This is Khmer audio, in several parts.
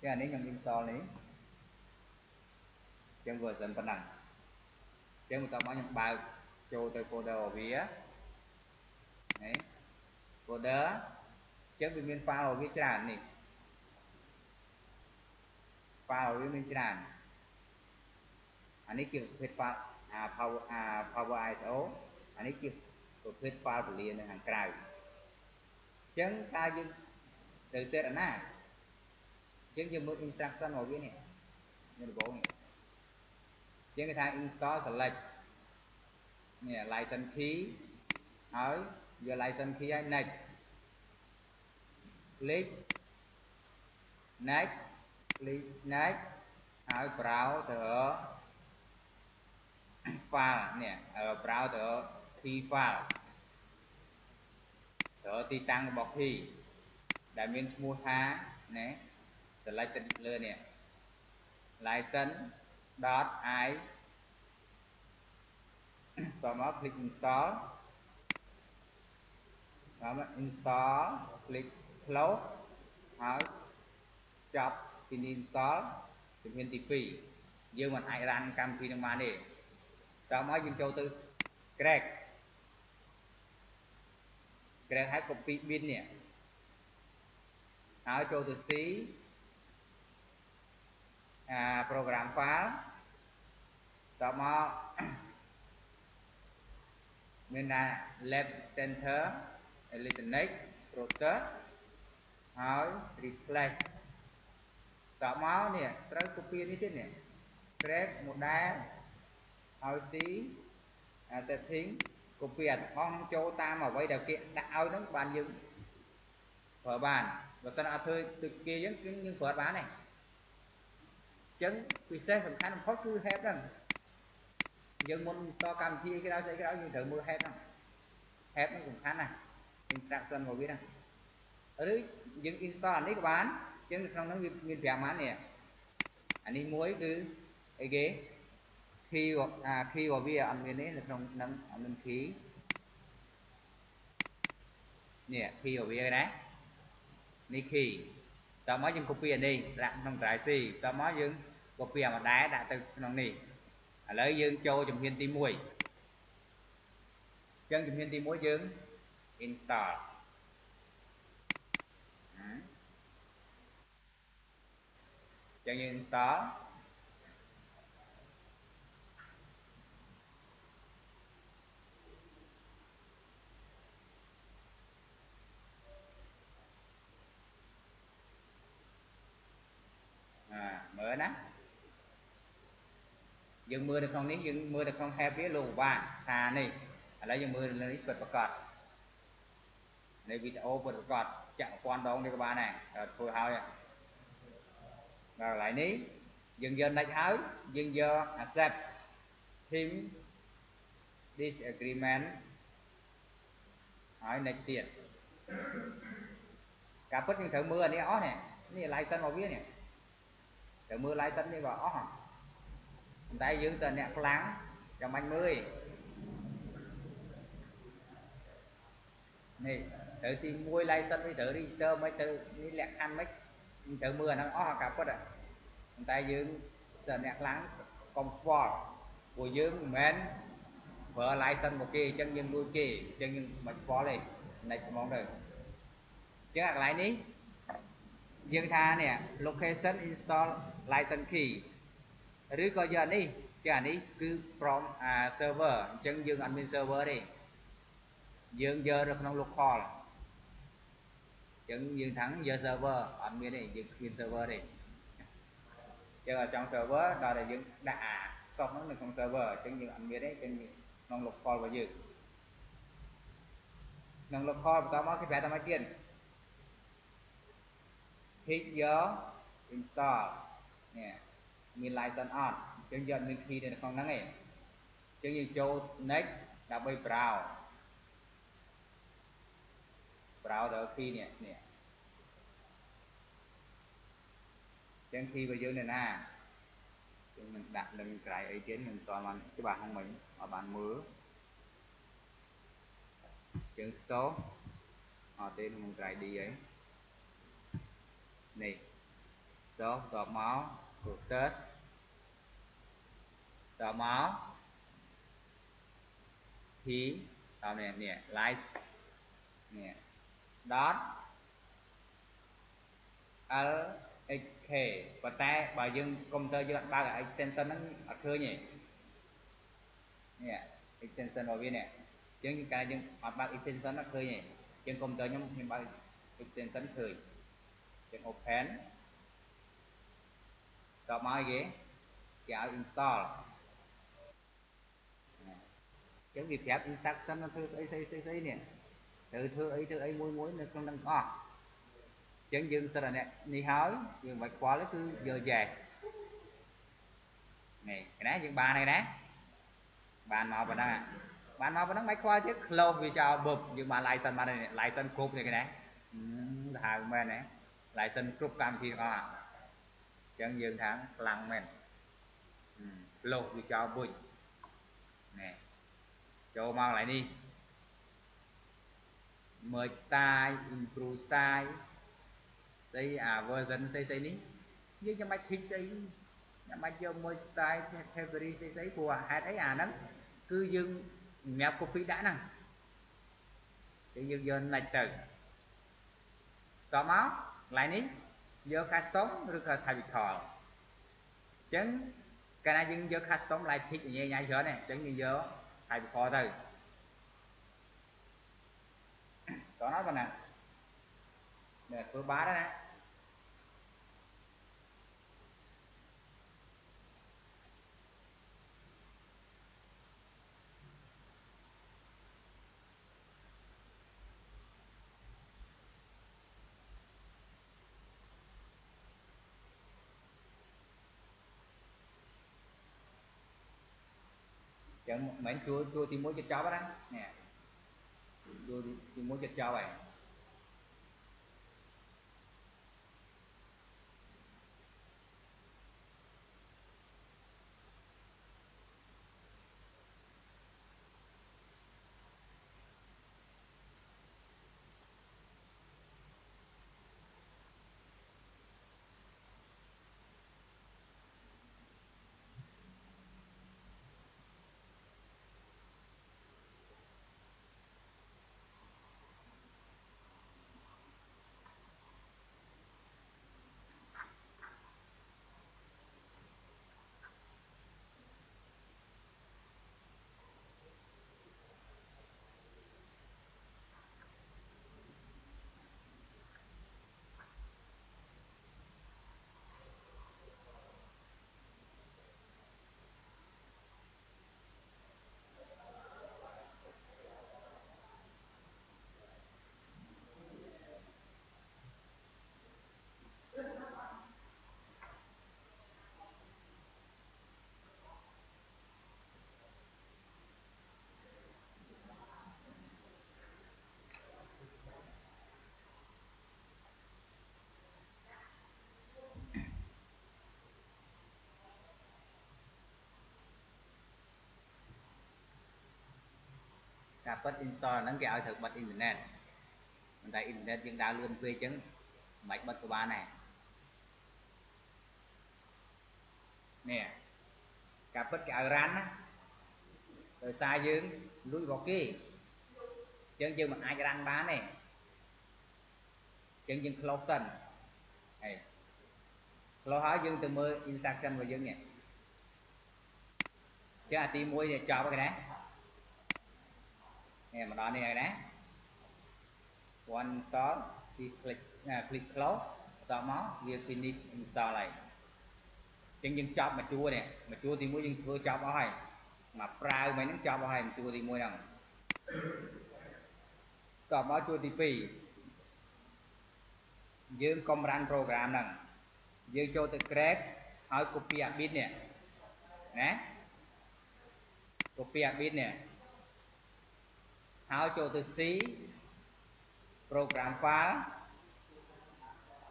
cái này nhầm install này chân version phần năng chân một tao bao nhầm bao cho tới folder vía đấy folder chân bên miền file viết tràn này file với miền tràn anh ấy chịu phết file power ISO anh ấy chịu phết file của liền hàng cài chân ta dừng từ set ở na chân dừng một instruction vào viết này như là bộ này chân cái thang install select nè license key hỏi giờ license key hay next click next hỏi browser file nè browser key file ở tí tăng bọc thì đại miền mua tha nè select lên nè license dot i sau đó click install đó install click close hỏi chọc thì install thì hiện tp dương mình ai run cam phi năng đi sau đó dương châu tư crack hay copy bin nè hỏi châu từ C program file sau đó mình là left center electronic process hỏi replace tạo máu nè tới copy đi thế nè create một đá hỏi xí setting copy con châu ta mà vậy điều kiện đã ao nó bàn dừng phở bàn và tân áp hơi từ kia giống như phở bán này chấn preset sầm khăn khó cứ hết đó dân môn to cầm chi cái đó như thử mưa hết không hết nó cũng khá này instruction vào biết không ở đấy những install này các bạn chứ không nó nguyên vẹn mán nè anh đi muối cứ cái ghế khi vào bia ăn bên đấy là không nâng ăn khí nè khi vào bia đấy đi khi tao mới dừng copy đi đặt trong trại xì tao mới dừng copy mà đá đã từ trong này lấy dương châu trong hiên tim mùi chân trong hiên tim muối dương install chân install mở nè dừng mưa được không ní dừng mưa được không hẹp biết luôn và thà này lấy dừng mưa lên ít bật cọt này video bật cọt chặn quan đông đi các bạn này thôi thôi rồi lại ní dừng giờ này áo dừng giờ accept team disagreement hỏi này tiền cả bất những thợ mưa này ó này này lại sân vào biết này thợ mưa lại sân đi vào ó hả tay giữ sân nè láng trong anh mươi này thợ tìm môi lại sân với thợ đi tơ mấy thợ đi lẹ ăn mấy thợ mưa nó ó cả bất ạ tay giữ sân nè láng comfort của dương men vợ lại sân một kỳ chân nhân đuôi kỳ chân nhân mạch phó lên này món rồi chứ lại ní dương tha nè location install license key ឬក៏យកនេះchứអានេះគឺ from server អញ្ចឹងយើងអត់មាន server ទេយើងយកនៅក្នុង local អញ្ចឹងយើងថាំងយក server អត់មានទេយើងគ្មាន server ទេចឹងở trong server ដល់តែយើងដាក់អា source ហ្នឹងនៅក្នុង server អញ្ចឹងយើងអត់មានទេអញ្ចឹងក្នុង local របស់យើងក្នុង local បន្តមកគេប្រាប់ថាមកទៀត hit your install នេះមាន license on អញ្ចឹងយកមាន key នៅក្នុងហ្នឹងឯងអញ្ចឹងយើងចូល next ដើម្បី browse key នេះអញ្ចឹង key របស់យើងនៅណាយើងនឹងដាក់នឹងក្រៃអីទៀតនឹងតបានច្បាស់ហ្នឹងមិញឲ្យបានមើលយើងសូអត់ទេនឹងក្រៃ D អីនេះ dọ máu process dọ máu thì tao nè like nè dot l x k ប៉ុន្តែបើយើងកុំព្យូទ័រយើងបើក extension ហ្នឹងអត់ឃើញទេនេះ extension របស់វានេះអញ្ចឹងកាលយើងអត់បើក extension អត់ឃើញទេជាងកុំព្យូទ័រខ្ញុំបើក extension ឃើញយើង open តបមកគេឲ្យ install អញ្ចឹងវាប្រាប់ instruction ធ្វើស្អីនេះត្រូវធ្វើអីមួយនៅក្នុងនឹងអស់អញ្ចឹងយើងសិតនេះហើយយើងមិនខ្វល់ទេគឺយក yes នេះណាយើងបានហើយណាបានមកប៉ុណ្ណឹងមិនខ្វល់ទៀត close វាចោលបឹបយើងបាន license បានហើយ license គ្រប់នេះគេណាទៅហៅមែនណា license គ្រប់កម្មវិធីទាំងអស់អញ្ចឹងយើងថាខ្លាំងមែន close វាចោលបុចនេះចូលមកកន្លែងនេះ merge style improve style ស្អីអា version ស្អីនេះយើងចាំបាច់ click ស្អីចាំបាច់យក merge style category ស្អីព្រោះហេតុអីអាហ្នឹងគឺយើងសម្រាប់ copy ដាក់ហ្នឹងយើងយក next ទៅតមកកន្លែងនេះយក custom ឬក៏ typical អញ្ចឹងកាលណាយើងយក custom lại click ញ៉ៃច្រើនទេអញ្ចឹងយើងយក typical ទៅតោះណាបងណាធ្វើបានហើយណាចឹងមិនជួទី1ចិត្តចប់ណានេះជួទី1ចិត្តចប់ហើយការបិទ install ហ្នឹងគេឲ្យត្រូវបិទអ៊ីនធឺណិតប៉ុន្តែអ៊ីនធឺណិតយើងដើរលឿនពេកអញ្ចឹងមិនបាច់បិទក៏បានដែរនេះការពិតគេឲ្យរ៉ាន់ណាដោយសារយើងលួចរបស់គេអញ្ចឹងយើងមិនអាចរ៉ាន់បានទេអញ្ចឹងយើង close សិនហើយ close ហើយយើងទៅមើល instruction របស់យើងនេះអញ្ចឹងអាទី1នេះចប់ហើយណានេះមកដល់នេះហើយណា one install ពី click close បន្តមកវា finish install ហើយអញ្ចឹងយើងចប់មួយជួរនេះមួយជួរទី1យើងធ្វើចប់អស់ហើយមកប្រើមិញហ្នឹងចប់អស់ហើយមួយជួរទី1ហ្នឹងតមកជួរទី2យើងកុំ run program ហ្នឹងយើងចូលទៅ grab ហើយ copy អា bit នេះណា copy អា bit នេះហើយចូលទៅ C program file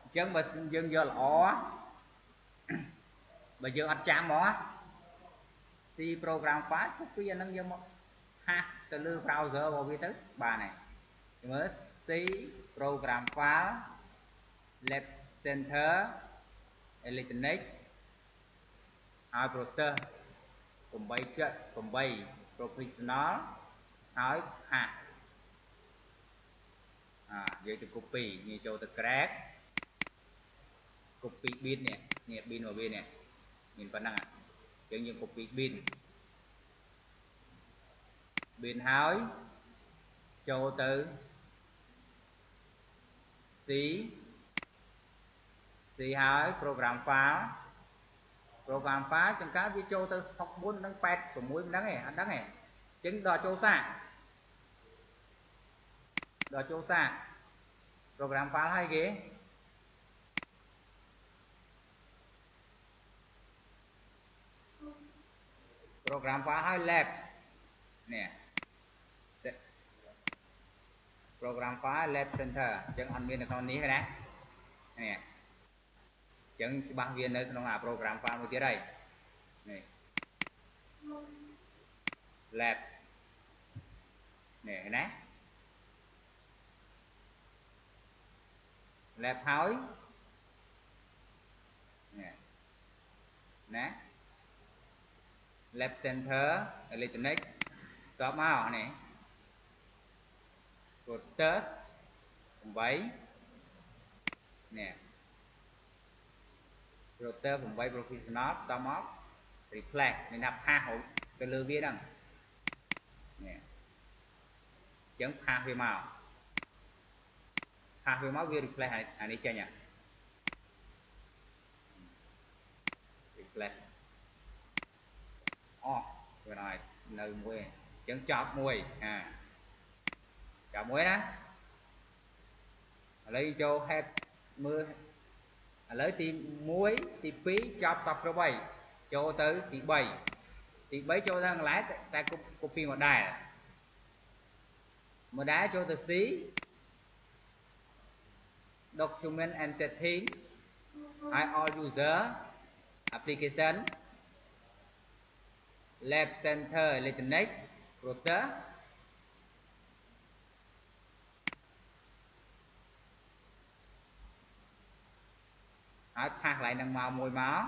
អញ្ចឹងបើយើងយកល្អបើយើងអត់ចាំហ្មង C program file copy អាហ្នឹងយកមកហាស់ទៅលើ browser របស់វាទៅបានហើយមើល C program file left center electronic ហើយ process 8 professional ហើយ hack យើងទៅ copy នេះចូលទៅ crack copy bin នេះ bin របស់វានេះមានប៉ុណ្ណឹងយើង copy bin ហើយចូលទៅ C ហើយ program file ចង្កើតវាចូលទៅ64និង86មិនដឹងទេអត់ដឹងទេអញ្ចឹងដល់ចូលសាក program file ហើយគេ program file ហើយ lab នេះ program file lab center អញ្ចឹងអត់មាននៅក្នុងនេះទេណានេះអញ្ចឹងច្បាស់វានៅក្នុងអា program file មួយទៀតហើយនេះ lab នេះឃើញណា lab ហើយនេះណា lab center electronic តបមកនេះ routers 8នេះ router 8 professional តមក replace មានថាផាសទៅលើវាហ្នឹងនេះអញ្ចឹងផាសវាមកវា replace អានេះចេញreplace អូវាហើយនៅមួយអញ្ចឹងចប់មួយចប់មួយណាឥឡូវចូល head មើលឥឡូវទី1ទី2ចប់សពគ្រប់ហើយចូលទៅទី3ចូលទៅកន្លែងតែ copy model ចូលទៅ C document and setting ហើយ all user application lab center electronic router ហើយថាកន្លែងហ្នឹងមកមួយមក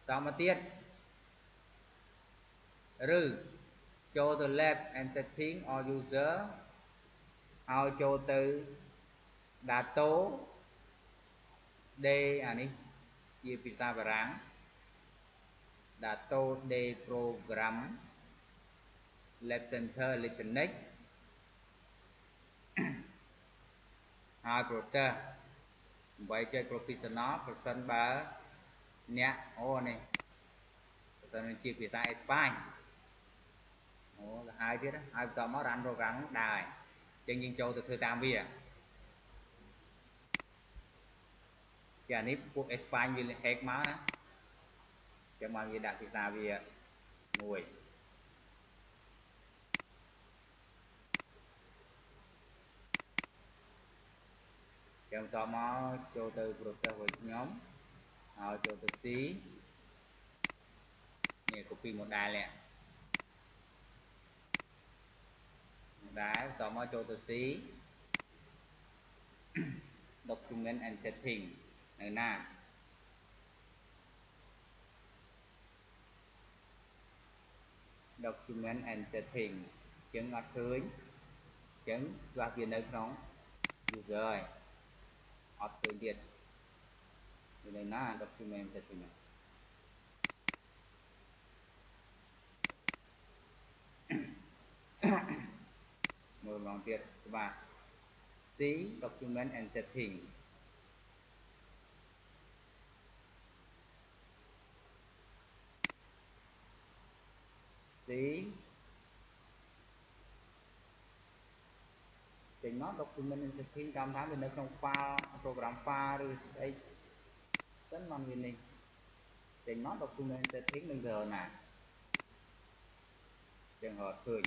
តមកទៀតឬចូលទៅ lab and setting all user ហើយចូលទៅ dato de អានេះជាភាសាបារាំង dato de program lab center electronic ហើយ process 8 professional ប្រសិនបើអ្នកអូនេះប្រសិនជាភាសាអេស្ប៉ាញអូទៅហើយទៀតហើយបន្តមក run program ដើរចឹងយើងចូលទៅធ្វើតាមវាជាអានេះពួកអេស្ប៉ាញវា hack មកណាចឹងមកវាដាក់ភាសាវាមួយចឹងបន្តមកចូលទៅ process របស់ខ្ញុំហើយចូលទៅ C នេះ copy model នេះ model បន្តមកចូលទៅ C document and setting នៅណា document and setting ចឹងអត់ឃើញចឹងវាវានៅក្នុង user ហើយអត់ឃើញទៀតវានៅណា document setting មើលម្ដងទៀតច្បាស់ C document and setting C ចេញមក document and setting តាមថាវានៅក្នុង file program file ឬស្អីសិនមកវានេះចេញមក document setting នឹងទៅណាចឹងអត់ឃើញ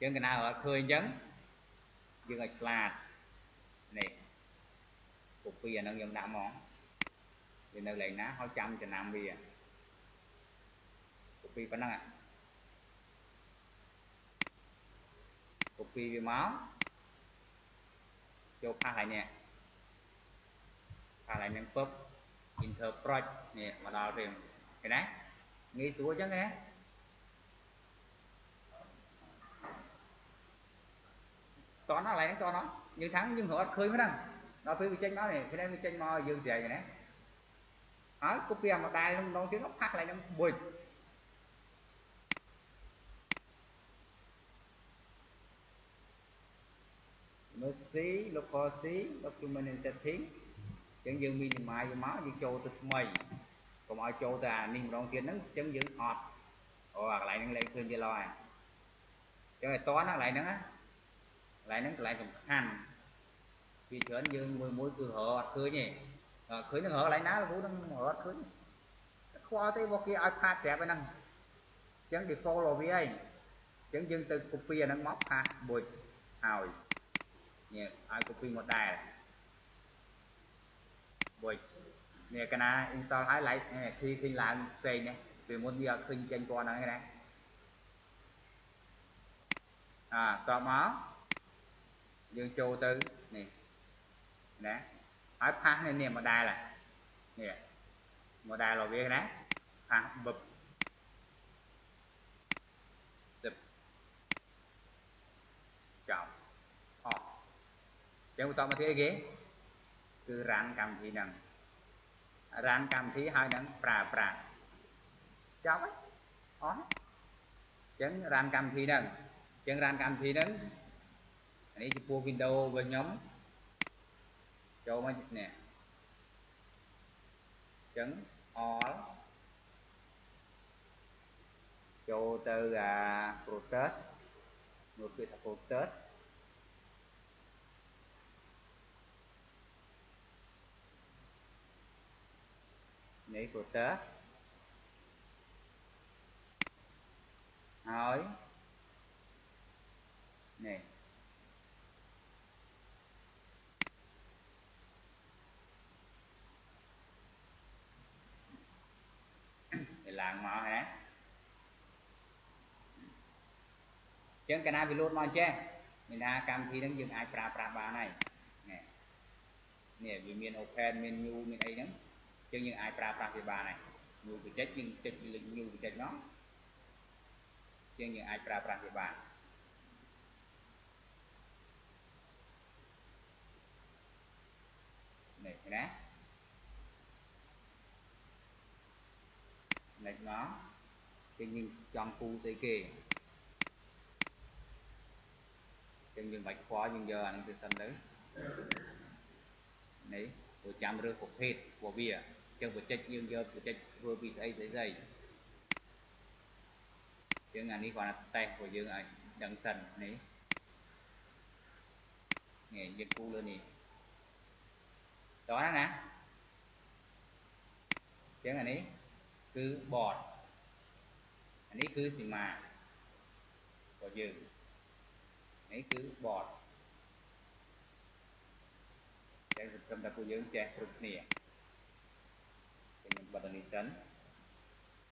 ចឹងកណ្ដាលអត់ឃើញចឹងយើងឲ្យឆ្លាតនេះ copy អាហ្នឹងយើងដាក់មកវានៅកន្លែងណាហើយចាំចំណាំវា copy ប៉ុណ្ណឹងcopy វាមកចូលផាសហើយនេះផាសហើយនឹងពឹប interpret នេះមកដល់ពេលឃើញណាងាយស្រួលអញ្ចឹងណាតោះណាកន្លែងហ្នឹងតោះណាយើងថាំងយើងរត់ឃើញហ្នឹងដល់ពេលវាចេញមកនេះឃើញវាចេញមកយើងស្រែកណាហើយកូពីអាម៉ូដែលហ្នឹងម្ដងទៀតផាក់កន្លែងហ្នឹងបុយមើល C local C document and setting អញ្ចឹងយើង minimize វាមកយើងចូលទៅថ្មីកុំឲ្យចូលទៅអានេះម្ដងទៀតហ្នឹងអញ្ចឹងយើងអត់អូអាកន្លែងហ្នឹងលេខឃើញទៀតឡើយអញ្ចឹងឲ្យតណាកន្លែងហ្នឹងណាកន្លែងហ្នឹងកន្លែងសំខាន់ពីច្រើនយើងមួយគឺរកអត់ឃើញទេឃើញនឹងរកកន្លែងណាលោកគ្រូនឹងរត់ឃើញខ្វល់ទេមកគេឲ្យផាតប្រាប់ហ្នឹងអញ្ចឹង default របស់វាឯងអញ្ចឹងយើងទៅ copy អាហ្នឹងមកផាសបុចឲ្យនេះឲ្យ copy model បុចនេះកាលណា install ឲ្យ like ឃើញឡើងផ្សេងនេះពីមុនវាអត់ឃើញចេញពណ៌ហ្នឹងទេណាតបមកយើងចូលទៅនេះណាហើយផាសនេះ model នេះ model របស់វាណាផាសបឹបទៅចប់អស់អញ្ចឹងបន្តមកទៀតអីគេគឺ run កម្មវិធីហ្នឹង run កម្មវិធីហើយនឹងប្រើប្រាស់ចប់ហើយអស់អញ្ចឹង run កម្មវិធីហ្នឹងអញ្ចឹង run កម្មវិធីហ្នឹងនេះចំពោះ Windows របស់ខ្ញុំចូលមកនេះអញ្ចឹង all ចូលទៅអា process មើលពាក្យថា process នេះ process ហើយនេះវាឡើងមកហើយណាអញ្ចឹងកាលណាវាលោតមកអញ្ចេះមានថាកម្មវិធីហ្នឹងយើងអាចប្រើប្រាស់បានហើយនេះវាមាន open មាន new មានអីហ្នឹងអញ្ចឹងយើងអាចប្រើប្រាស់វាបានហើយ new បច្ចេកយើងចុចលេខ new បច្ចេកមកអញ្ចឹងយើងអាចប្រើប្រាស់វាបាននេះណាលេខមកចឹងយើងចង់គូស្អីគេចឹងយើងបាច់ខ្វល់យើងយកអានេះទៅសិនទៅនេះព្រោះចាំរើសប្រភេទរបស់វាចឹងបច្ចេកយើងយកបច្ចេកធ្វើពីស្អីចឹងអានេះគាត់ថាតេស្តរបស់យើងឲ្យដឹងសិននេះយើងគូលើនេះតោះណាចឹងអានេះគឺ board អានេះគឺសីមារបស់យើងនេះគឺ board ចឹងសង្ឃឹមថាពួកយើងចេះគ្រប់គ្នាខ្ញុំបិទអានេះសិន